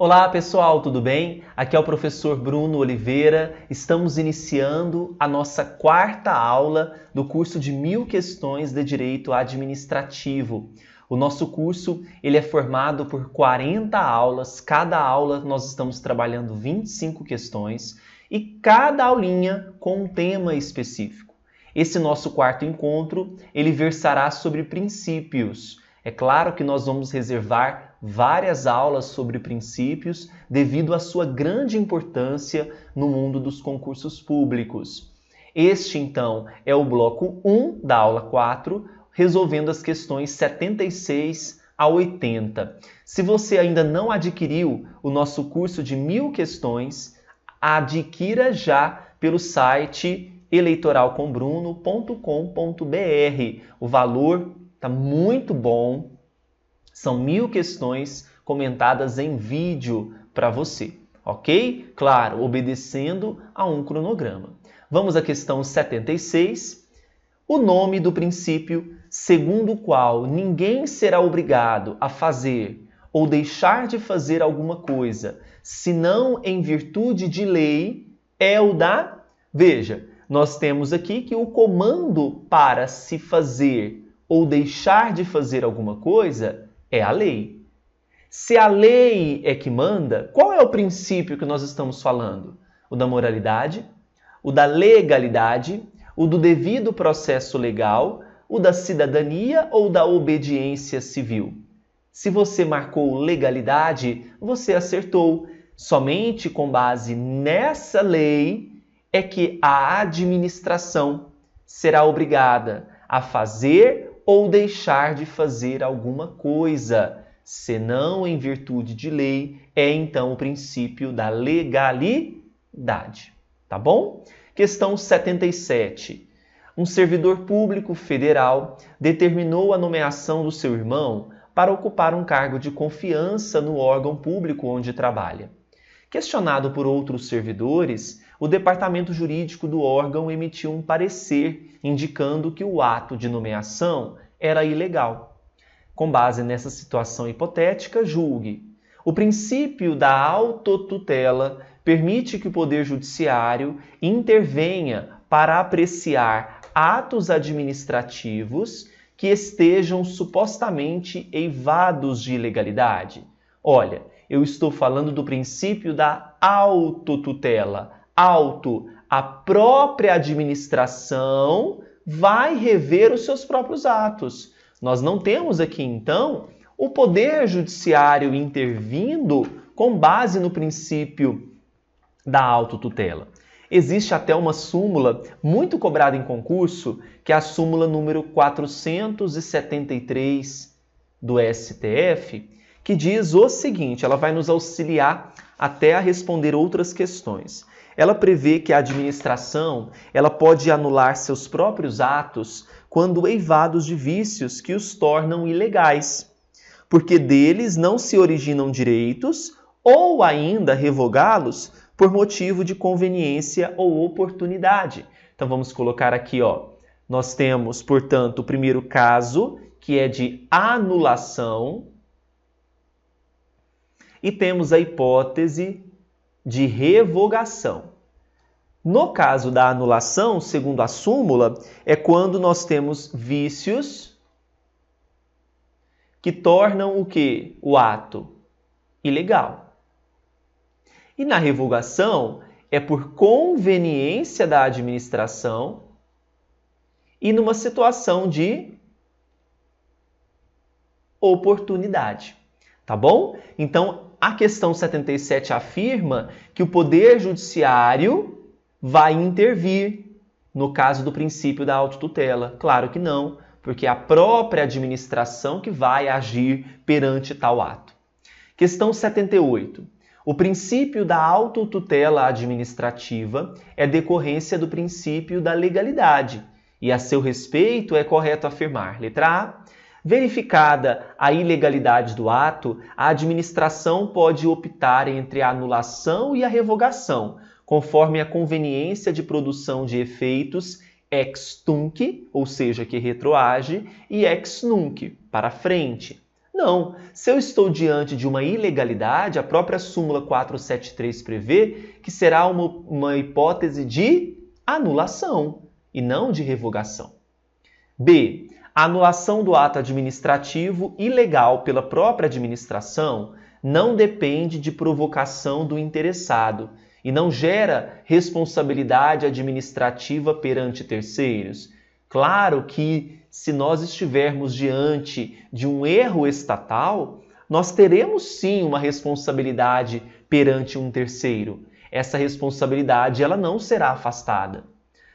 Olá pessoal, tudo bem? Aqui é o professor Bruno Oliveira. Estamos iniciando a nossa quarta aula do curso de 1000 questões de Direito Administrativo. O nosso curso ele é formado por 40 aulas, cada aula nós estamos trabalhando 25 questões e cada aulinha com um tema específico. Esse nosso quarto encontro ele versará sobre princípios. É claro que nós vamos reservar várias aulas sobre princípios devido à sua grande importância no mundo dos concursos públicos. Este, então, é o bloco 1 da aula 4, resolvendo as questões 76 a 80. Se você ainda não adquiriu o nosso curso de 1000 questões, adquira já pelo site eleitoralcombruno.com.br. O valor está muito bom. São 1000 questões comentadas em vídeo para você, ok? Claro, obedecendo a um cronograma. Vamos à questão 76. O nome do princípio segundo o qual ninguém será obrigado a fazer ou deixar de fazer alguma coisa, senão em virtude de lei, é o da... Veja, nós temos aqui que o comando para se fazer ou deixar de fazer alguma coisa é a lei. Se a lei é que manda, qual é o princípio que nós estamos falando? O da moralidade, o da legalidade, o do devido processo legal, o da cidadania ou da obediência civil? Se você marcou legalidade, você acertou. Somente com base nessa lei é que a administração será obrigada a fazer ou deixar de fazer alguma coisa, senão em virtude de lei, é então o princípio da legalidade. Tá bom? Questão 77. Um servidor público federal determinou a nomeação do seu irmão para ocupar um cargo de confiança no órgão público onde trabalha. Questionado por outros servidores, o departamento jurídico do órgão emitiu um parecer indicando que o ato de nomeação era ilegal. Com base nessa situação hipotética, julgue. O princípio da autotutela permite que o Poder Judiciário intervenha para apreciar atos administrativos que estejam supostamente eivados de ilegalidade. Olha, eu estou falando do princípio da autotutela. A própria administração vai rever os seus próprios atos. Nós não temos aqui, então, o Poder Judiciário intervindo com base no princípio da autotutela. Existe até uma súmula muito cobrada em concurso, que é a súmula número 473 do STF, que diz o seguinte, ela vai nos auxiliar até a responder outras questões. Ela prevê que a administração ela pode anular seus próprios atos quando eivados de vícios que os tornam ilegais, porque deles não se originam direitos ou ainda revogá-los por motivo de conveniência ou oportunidade. Então vamos colocar aqui, nós temos, portanto, o primeiro caso, que é de anulação, e temos a hipótese de revogação. No caso da anulação, segundo a súmula, é quando nós temos vícios que tornam o quê? O ato ilegal. E na revogação, é por conveniência da administração e numa situação de oportunidade. Tá bom? Então, a questão 77 afirma que o Poder Judiciário vai intervir no caso do princípio da autotutela. Claro que não, porque é a própria administração que vai agir perante tal ato. Questão 78. O princípio da autotutela administrativa é decorrência do princípio da legalidade e a seu respeito é correto afirmar, letra A, verificada a ilegalidade do ato, a administração pode optar entre a anulação e a revogação, conforme a conveniência de produção de efeitos ex tunc, ou seja, que retroage, e ex nunc, para frente. Não. Se eu estou diante de uma ilegalidade, a própria súmula 473 prevê que será uma hipótese de anulação e não de revogação. B. A anulação do ato administrativo ilegal pela própria administração não depende de provocação do interessado e não gera responsabilidade administrativa perante terceiros. Claro que, se nós estivermos diante de um erro estatal, nós teremos sim uma responsabilidade perante um terceiro. Essa responsabilidade ela não será afastada.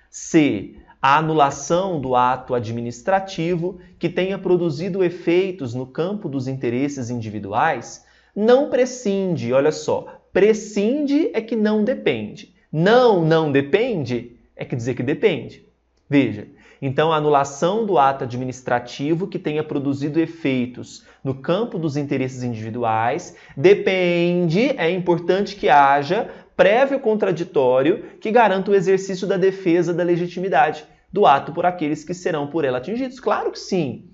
C. A anulação do ato administrativo que tenha produzido efeitos no campo dos interesses individuais não prescinde, olha só, prescinde é que não depende. Não depende é que dizer que depende. Veja, então a anulação do ato administrativo que tenha produzido efeitos no campo dos interesses individuais depende, é importante que haja prévio contraditório que garanta o exercício da defesa da legitimidade do ato por aqueles que serão por ela atingidos. Claro que sim.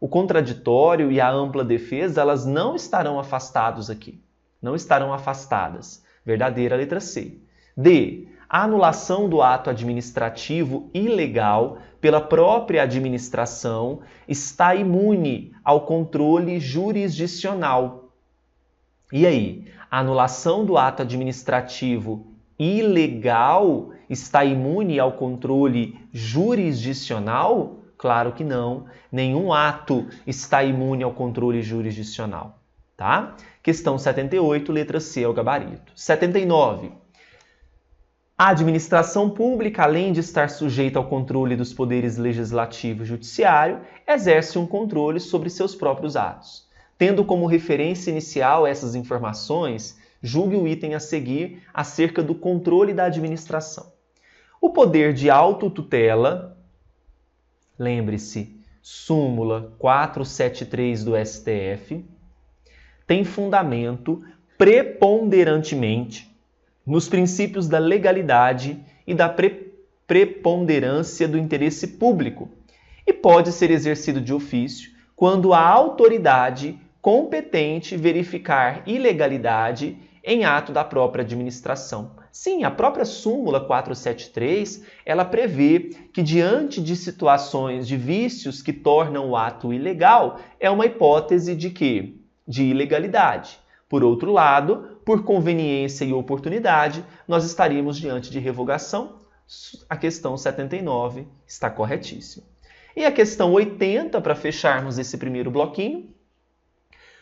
O contraditório e a ampla defesa, elas não estarão afastados aqui. Não estarão afastadas. Verdadeira letra C. D. A anulação do ato administrativo ilegal pela própria administração está imune ao controle jurisdicional. E aí? A anulação do ato administrativo ilegal está imune ao controle jurisdicional? Claro que não. Nenhum ato está imune ao controle jurisdicional. Tá? Questão 78, letra C é o gabarito. 79. A administração pública, além de estar sujeita ao controle dos poderes legislativo e judiciário, exerce um controle sobre seus próprios atos. Tendo como referência inicial essas informações, julgue o item a seguir acerca do controle da administração. O poder de autotutela, lembre-se, súmula 473 do STF, tem fundamento preponderantemente nos princípios da legalidade e da preponderância do interesse público e pode ser exercido de ofício quando a autoridade competente verificar ilegalidade em ato da própria administração. Sim, a própria súmula 473, ela prevê que diante de situações de vícios que tornam o ato ilegal, é uma hipótese de quê? De ilegalidade. Por outro lado, por conveniência e oportunidade, nós estaríamos diante de revogação. A questão 79 está corretíssima. E a questão 80, para fecharmos esse primeiro bloquinho.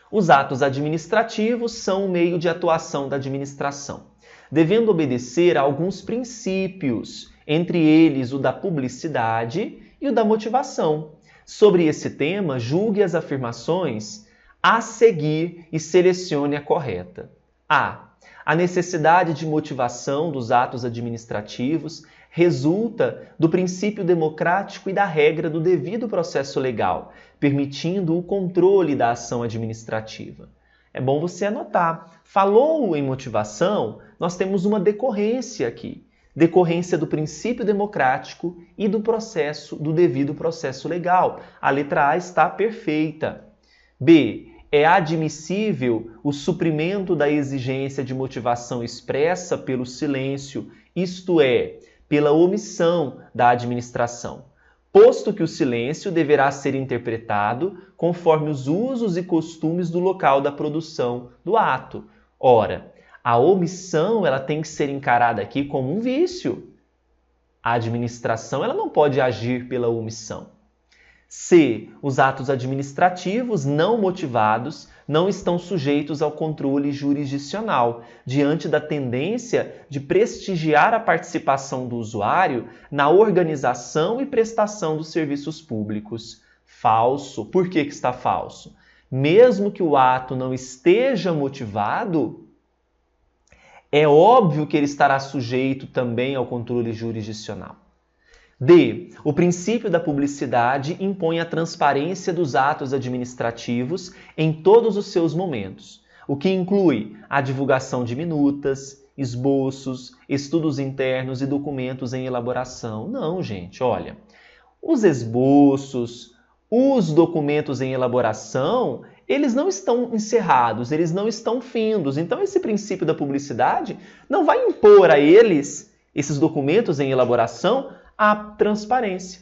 Os atos administrativos são o meio de atuação da administração, devendo obedecer a alguns princípios, entre eles o da publicidade e o da motivação. Sobre esse tema, julgue as afirmações a seguir e selecione a correta. A. A necessidade de motivação dos atos administrativos resulta do princípio democrático e da regra do devido processo legal, permitindo o controle da ação administrativa. É bom você anotar. Falou em motivação, nós temos uma decorrência aqui. Decorrência do princípio democrático e do devido processo legal. A letra A está perfeita. B. É admissível o suprimento da exigência de motivação expressa pelo silêncio, isto é, pela omissão da administração, posto que o silêncio deverá ser interpretado conforme os usos e costumes do local da produção do ato. Ora, a omissão ela tem que ser encarada aqui como um vício. A administração ela não pode agir pela omissão. C. Os atos administrativos não motivados não estão sujeitos ao controle jurisdicional, diante da tendência de prestigiar a participação do usuário na organização e prestação dos serviços públicos. Falso. Por que está falso? Mesmo que o ato não esteja motivado, é óbvio que ele estará sujeito também ao controle jurisdicional. D. O princípio da publicidade impõe a transparência dos atos administrativos em todos os seus momentos, o que inclui a divulgação de minutas, esboços, estudos internos e documentos em elaboração. Não, gente, olha, os esboços, os documentos em elaboração, eles não estão encerrados, eles não estão findos. Então, esse princípio da publicidade não vai impor a eles, esses documentos em elaboração, a transparência.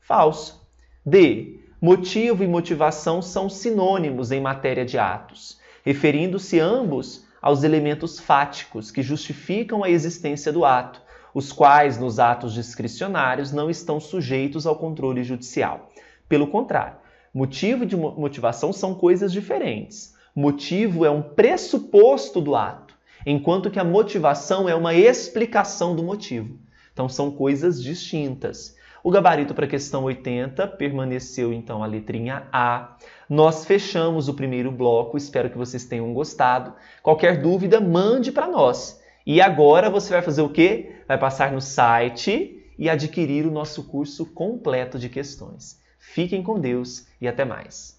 Falso. D. Motivo e motivação são sinônimos em matéria de atos, referindo-se ambos aos elementos fáticos que justificam a existência do ato, os quais, nos atos discricionários, não estão sujeitos ao controle judicial. Pelo contrário, motivo e motivação são coisas diferentes. Motivo é um pressuposto do ato, enquanto que a motivação é uma explicação do motivo. Então, são coisas distintas. O gabarito para a questão 80 permaneceu, então, a letrinha A. Nós fechamos o primeiro bloco, espero que vocês tenham gostado. Qualquer dúvida, mande para nós. E agora você vai fazer o quê? Vai passar no site e adquirir o nosso curso completo de questões. Fiquem com Deus e até mais.